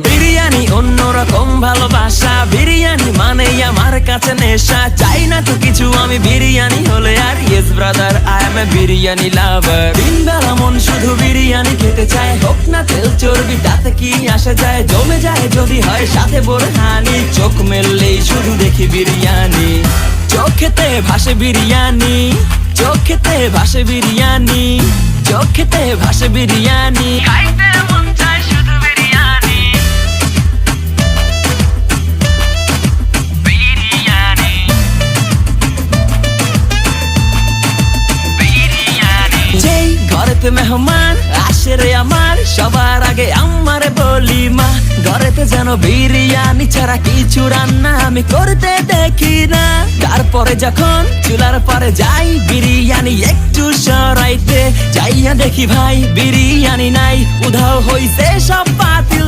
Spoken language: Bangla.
বিরিয়ানি অন্যরকম ভালোবাসা, বিরিয়ানি মানেই আমার কাছে নেশা। চাই না তো কিছু আমি বিরিয়ানি হলে আর, yes brother I M A biryani লাভার। দিন বেলা মন শুধু বিরিয়ানি খেতে চায়, হোক না তেল চর্বি তাতে কি আসে যায়। জমে যায় যদি হয় সাথে বোরহানি, চোখ মেললেই শুধু দেখি বিরিয়ানি। চোখেতে ভাসে বিরিয়ানি, চোখেতে ভাসে বিরিয়ানি, চোখেতে ভাসে বিরিয়ানি। খাইতে মন চায় শুধু বিরিয়ানি, বিরিয়ানি, বিরিয়ানি। যেই ঘরেতে মেহমান আসে রে আমার, সবার আগে আমারে বলি মা। ঘরেতে যেন বিরিয়ানি ছাড়া কিছু রান্না আমি করতে দেখি না। তারপরে যখন চুলার পরে যাই বিরিয়ানি একটু সরাইতে, যাইয়া দেখি ভাই বিরিয়ানি নাই, উধাও হইছে সব পাতিল